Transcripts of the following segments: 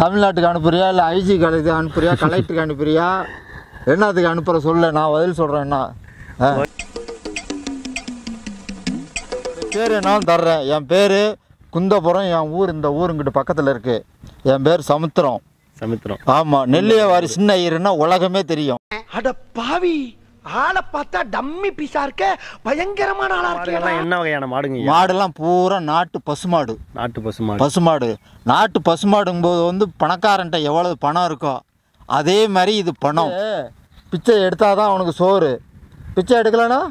தமிழ்நாட்டுக்கு அனுப்புறியா இல்லை ஐஜி காலேஜுக்கு அனுப்புறியா கலெக்டருக்கு அனுப்புறியா என்னத்துக்கு அனுப்புகிற சொல்ல நான் பதில் சொல்கிறேன். என்ன பேர் என்னாலும் தர்றேன். என் பேர் குந்தபுரம். என் ஊர் இந்த ஊருங்கிட்ட பக்கத்தில் இருக்குது. என் பேர் சமுத்திரம். சமுத்திரம். ஆமாம். நெல்லியவாரி சின்ன ஐயருன்னா உலகமே தெரியும். அட பாவி, ஆளை பார்த்தா டம்மி பீஸா இருக்க, பயங்கரமான ஆளா இருக்கு. என்ன வகையான மாடுங்க? மாடுலாம் பூரா நாட்டு பசுமாடு. நாட்டு பசுமாடு. பசுமாடு நாட்டு பசுமாடுங்கும்போது வந்து பணக்காரன்ட்ட எவ்வளவு பணம் இருக்கோ அதே மாதிரி இது பணம். பிச்சை எடுத்தால் தான் அவனுக்கு சோறு. பிச்சை எடுக்கலைன்னா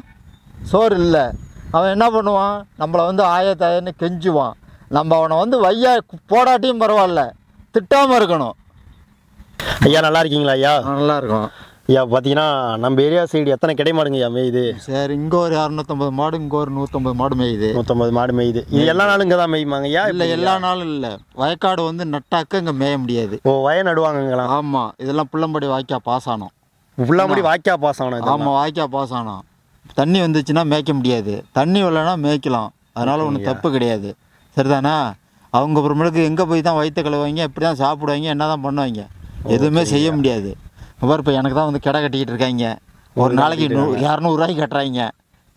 சோறு இல்லை. அவன் என்ன பண்ணுவான்? நம்மளை வந்து ஆயத்தாயன்னு கெஞ்சுவான். நம்ம அவனை வந்து வையா போடாட்டியும் பரவாயில்ல, திட்டாமல் இருக்கணும். ஐயா நல்லா இருக்கீங்களா? ஐயா நல்லா இருக்கும். ஐயா பார்த்தீங்கன்னா நம்ம ஏரியா சைடு எத்தனை கிடை மாடுங்க ஐயா மேயுது? சரி, இங்கே ஒரு 250 மாடு, இங்கே ஒரு 150 மாடு மேயுது. 150 மாடு மேயுது. இது எல்லா நாளும் இங்கே தான் மேயுமாங்க ஐயா? இல்லை, எல்லா நாளும் இல்லை. வயக்காடு வந்து நட்டாக்க இங்கே மேய முடியாது. ஓ, வய நடுவாங்கங்களா? ஆமாம். இதெல்லாம் புள்ளம்படி வாய்க்கா பாஸ் ஆனோம். புள்ளம்படி வாய்க்கா பாஸ் ஆனோம். ஆமாம், வாய்க்கா பாஸ் ஆனோம். தண்ணி வந்துச்சுன்னா மேய்க்க முடியாது, தண்ணி வரலன்னா மேய்க்கலாம். அதனால் ஒன்றும் தப்பு கிடையாது. சரிதானா? அவங்க அப்புறமேலுக்கு எங்கே போய் தான் வயிற்று கழுவாங்க, எப்படி தான் சாப்பிடுவாங்க, என்ன தான் பண்ணுவாங்க, எதுவுமே செய்ய முடியாது. அப்புறம் இப்போ எனக்கு தான் வந்து கடை கட்டிக்கிட்டு இருக்காங்க. ஒரு நாளைக்கு 200 ரூபாய்க்கு கட்டுறாங்க.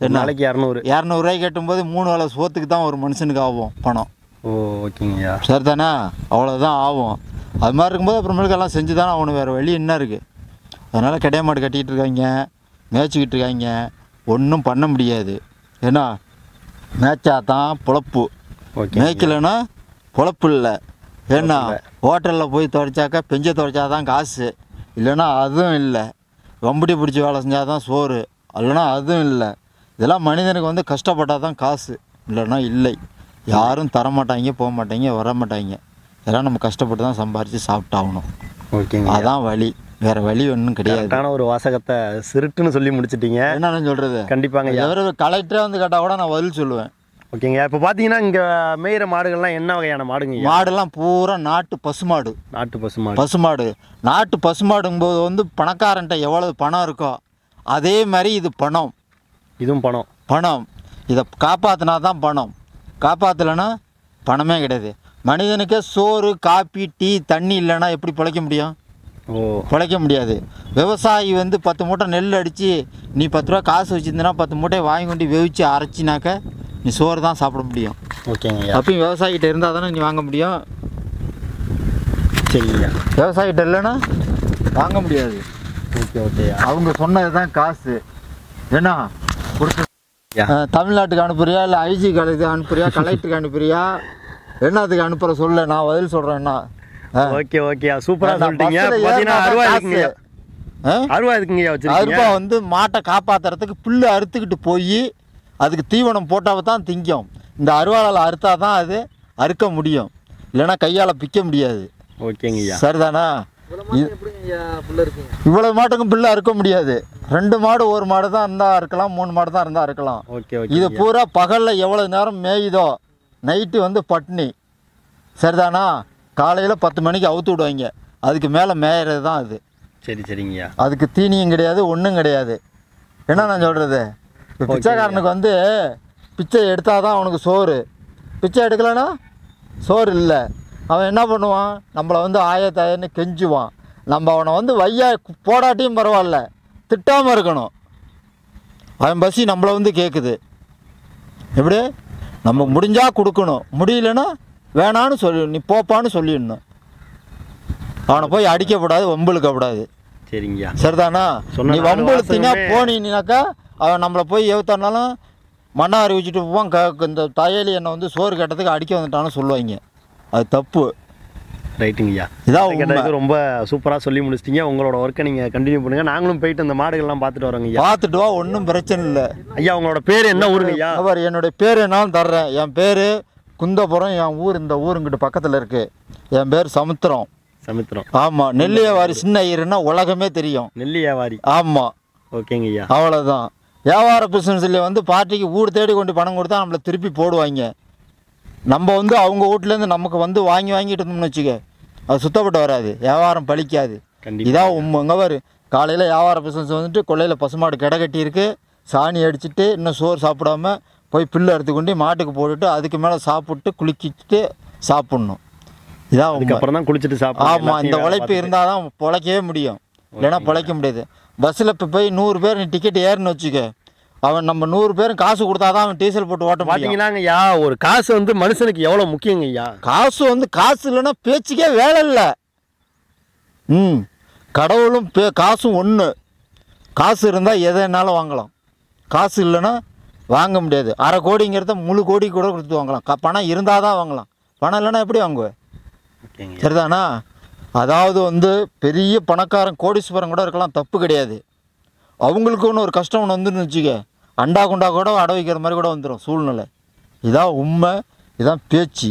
ஒரு நாளைக்கு 200 ரூபாய்க்கு கட்டும்போது 3 வேளை சோத்துக்கு தான் ஒரு மனுஷனுக்கு ஆகும் பணம். ஓ, ஓகேங்கய்யா. சரிதானே? அவ்வளோதான் ஆகும். அது மாதிரி இருக்கும்போது அப்புறமேலுக்கு எல்லாம் செஞ்சு தானே அவனு, வேறு வழி என்ன இருக்குது? அதனால் கிடையாது. மாடு கட்டிக்கிட்டு இருக்காங்க, மேய்ச்சிக்கிட்டு இருக்காங்க. ஒன்றும் பண்ண முடியாது. ஏன்னா மேய்ச்சா தான் பொழப்பு, மேய்க்கலைன்னா பொழப்பு இல்லை. ஏன்னா ஹோட்டலில் போய் துடைச்சாக்கா பெஞ்சை துடைச்சா தான் காசு, இல்லைன்னா அதுவும் இல்லை. வம்படி பிடிச்சி வேலை செஞ்சால் தான் சோறு, இல்லைன்னா அதுவும் இல்லை. இதெல்லாம் மனிதனுக்கு வந்து கஷ்டப்பட்டால் தான் காசு, இல்லைன்னா இல்லை. யாரும் தரமாட்டாங்க, போக மாட்டாங்க, வர மாட்டாங்க. இதெல்லாம் நம்ம கஷ்டப்பட்டு தான் சம்பாரித்து சாப்பிட்டாகணும். ஓகேங்க, அதான் வழி, வேறு வழி ஒன்றும் கிடையாது. ஒரு வாசகத்தை சிறுட்டுன்னு சொல்லி முடிச்சிட்டீங்க. என்னன்னு சொல்கிறது? கண்டிப்பாங்க. எவரு கலெக்டரே வந்து கேட்டால் கூட நான் பதில் சொல்லுவேன். ஓகேங்க. இப்போ பார்த்தீங்கன்னா இங்கே மேயிற மாடுகள்லாம் என்ன வகையான மாடுங்க? மாடுலாம் பூரா நாட்டு பசுமாடு. நாட்டு பசுமாடு. பசுமாடு நாட்டு பசுமாடுங்கும்போது வந்து பணக்காரன்ட்ட எவ்வளவு பணம் இருக்கோ அதே மாதிரி இது பணம். இதுவும் பணம். பணம். இதை காப்பாற்றினா தான் பணம், காப்பாற்றலைன்னா பணமே கிடையாது. மனிதனுக்கே சோறு, காப்பி, டீ, தண்ணி இல்லைன்னா எப்படி பிழைக்க முடியும்? பிழைக்க முடியாது. விவசாயி வந்து 10 மூட்டை நெல் அடித்து நீ 10 ரூபா காசு வச்சுருந்தனா 10 மூட்டையை வாங்கி கொண்டு வெவிச்சு அரைச்சினாக்க நீ சோறு தான் சாப்பிட முடியும். ஓகேங்க. அப்பயும் விவசாயிகிட்ட இருந்தால் தானே நீ வாங்க முடியும். சரிங்க. விவசாயிகிட்ட இல்லைன்னா வாங்க முடியாது. Okay, okay. அவங்க சொன்னது தான் காசு. ஏன்னா கொடுத்து தமிழ்நாட்டுக்கு அனுப்புறியா இல்லை ஐஜி காலேஜுக்கு அனுப்புறியா கலெக்டருக்கு அனுப்புறியா என்னத்துக்கு அனுப்புகிற சொல்ல நான் பதில் சொல்கிறேன்னா. Okay, okay. சூப்பராக சொல்லிட்டீங்க. பார்த்தீங்கன்னா அருவா இருக்குங்க. அருவா இருக்குங்கய்யா வச்சுருக்கீங்க. அருவா வந்து மாட்டை காப்பாற்றுறதுக்கு புல்லு அறுத்துக்கிட்டு போய் அதுக்கு தீவனம் போட்டால் தான் திங்கும். இந்த அருவாளால் அறுத்தா தான் அது அறுக்க முடியும், இல்லைன்னா கையால் பிக்க முடியாது. ஓகேங்கய்யா. சரிதானா? இவ்வளவு மாட்டுக்கும் பில்லு அறுக்க முடியாது. 2 மாடு 1 மாடு தான் இருந்தால் அறுக்கலாம், 3 மாடு தான் இருந்தால் அறுக்கலாம். ஓகே. இது பூரா பகலில் எவ்வளோ நேரம் மேயுதோ நைட்டு வந்து பட்னி. சரிதானா? காலையில் 10 மணிக்கு அவுத்து விடுவாங்க, அதுக்கு மேலே மேயறது தான் அது. சரி, சரிங்கய்யா. அதுக்கு தீனியும் கிடையாது, ஒன்றும் கிடையாது. என்ன நான் சொல்கிறது? இப்போ பிச்சைக்காரனுக்கு வந்து பிச்சை எடுத்தால் தான் அவனுக்கு சோறு. பிச்சை எடுக்கலைன்னா சோறு இல்லை. அவன் என்ன பண்ணுவான்? நம்மளை வந்து ஆயத்தாயன்னு கெஞ்சுவான். நம்ம அவனை வந்து வையா போடாட்டியும் பரவாயில்ல, திட்டாமல் இருக்கணும். அவன் பசி நம்மளை வந்து கேட்குது. எப்படி? நம்ம முடிஞ்சால் கொடுக்கணும், முடியலன்னா வேணான்னு சொல்லி நீ போப்பான்னு சொல்லிடணும். அவனை போய் அடிக்கப்படாது, வம்புழுக்கப்படாது. சரிங்கய்யா. சரிதானா? நீ வம்புழுத்தினா போனீனாக்கா அவன் நம்மளை போய் எவுத்தானாலும் மண்ணை அறிவிச்சுட்டு போவான். இந்த தையலி என்னை வந்து சோறு கட்டத்துக்கு அடிக்க வந்துட்டான்னு சொல்லுவாங்க. அது தப்பு. ரைட்டுங்கய்யா. இதான் ரொம்ப சூப்பராக சொல்லி முடிச்சிட்டிங்க. உங்களோட ஒர்க்கை நீங்கள் கண்டினியூ பண்ணுங்கள். நாங்களும் போயிட்டு அந்த மாடுகள்லாம் பார்த்துட்டு வரோங்க. பார்த்துட்டு வா, ஒன்றும் பிரச்சனை இல்லை. ஐயா உங்களோட பேர் என்ன ஊருங்க ஐயா? அவர் என்னுடைய பேர் என்னாலும் தர்றேன். என் பேர் குந்தபுரம். என் ஊர் இந்த ஊருங்கிட்ட பக்கத்தில் இருக்குது. என் பேர் சமுத்திரம். சமுத்திரம். ஆமாம். நெல்லியவாரி சின்ன ஐயருன்னா உலகமே தெரியும். நெல்லியவாரி. ஆமாம். ஓகேங்க ஐயா. அவ்வளோதான். வியாபார பிஸ்னஸில் வந்து பார்ட்டிக்கு ஊர் தேடி கொண்டு பணம் கொடுத்தா நம்மளை திருப்பி போடுவாங்க. நம்ம வந்து அவங்க வீட்லேருந்து நமக்கு வந்து வாங்கிட்டு இருந்தோம்னு வச்சுக்க, அது சுத்தப்பட்டு வராது, வியாபாரம் பழிக்காது. இதான் உண்மைங்க. வரு காலையில் வியாபார பிஸ்னஸ் வந்துட்டு கொள்ளையில் பசுமாடு கடை கட்டியிருக்கு, சாணி அடிச்சுட்டு இன்னும் சோறு சாப்பிடாம போய் புல்லு அறுத்து கொண்டு மாட்டுக்கு போட்டுட்டு அதுக்கு மேலே சாப்பிட்டு குளிக்கிட்டு சாப்பிட்ணும். இதான் உண்மை. அதுக்கப்புறம் தான் குளிச்சுட்டு சாப்பிடணும். ஆமாம், இந்த எல்லாத்தையும் உழைப்பு இருந்தால் தான் பிழைக்கவே முடியும், இல்லைன்னா பிழைக்க முடியாது. பஸ்ஸில் இப்போ போய் 100 பேர் நீ டிக்கெட் ஏறுன்னு வச்சுக்க, அவன் நம்ம 100 பேரும் காசு கொடுத்தா தான் அவன் டீசல் போட்டு ஓட்ட முடியும். பார்த்தீங்கன்னாங்க ஐயா, ஒரு காசு வந்து மனுஷனுக்கு எவ்வளோ முக்கியங்க ஐயா. காசு இல்லைன்னா பேச்சுக்கே வேலை இல்லை. கடவுளும் காசும் ஒன்று. காசு இருந்தால் எதைனாலும் வாங்கலாம், காசு இல்லைன்னா வாங்க முடியாது. அரை கோடிங்கிறத முழு கோடி கூட கொடுத்து வாங்கலாம். பணம் இருந்தால் தான் வாங்கலாம், பணம் இல்லைன்னா எப்படி வாங்குவேன்? சரிதானா? அதாவது வந்து பெரிய பணக்காரன் கோடீஸ்வரன் கூட இருக்கலாம், தப்பு கிடையாது. அவங்களுக்கு ஒன்று ஒரு கஷ்டம் ஒன்று வந்துன்னு வச்சுக்க, அண்டா குண்டா கூட அட வைக்கிற மாதிரி கூட வந்துடும் சூழ்நிலை. இதான் உண்மை, இதான் பேச்சு.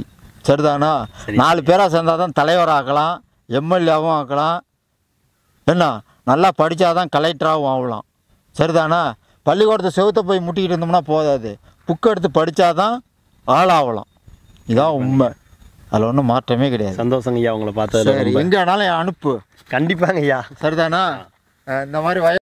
சரிதானா? 4 பேராக சேர்ந்தால் தான் தலைவராக ஆக்கலாம், எம்எல்ஏவும் ஆக்கலாம். என்ன, நல்லா படித்தாதான் கலெக்டராகவும் ஆகலாம். சரிதானா? பள்ளிக்கூடத்தை செவுத்த போய் முட்டிக்கிட்டு இருந்தோம்னா போதாது, புக்கு எடுத்து படித்தாதான் ஆளாகலாம். இதான் உண்மை, அதில் ஒன்றும் மாற்றமே கிடையாது. சந்தோஷங்க ஐயா உங்களை பார்த்தது. சரி, எங்கே வேணாலும் அனுப்பு. கண்டிப்பாங்க ஐயா. சரிதானா? இந்த மாதிரி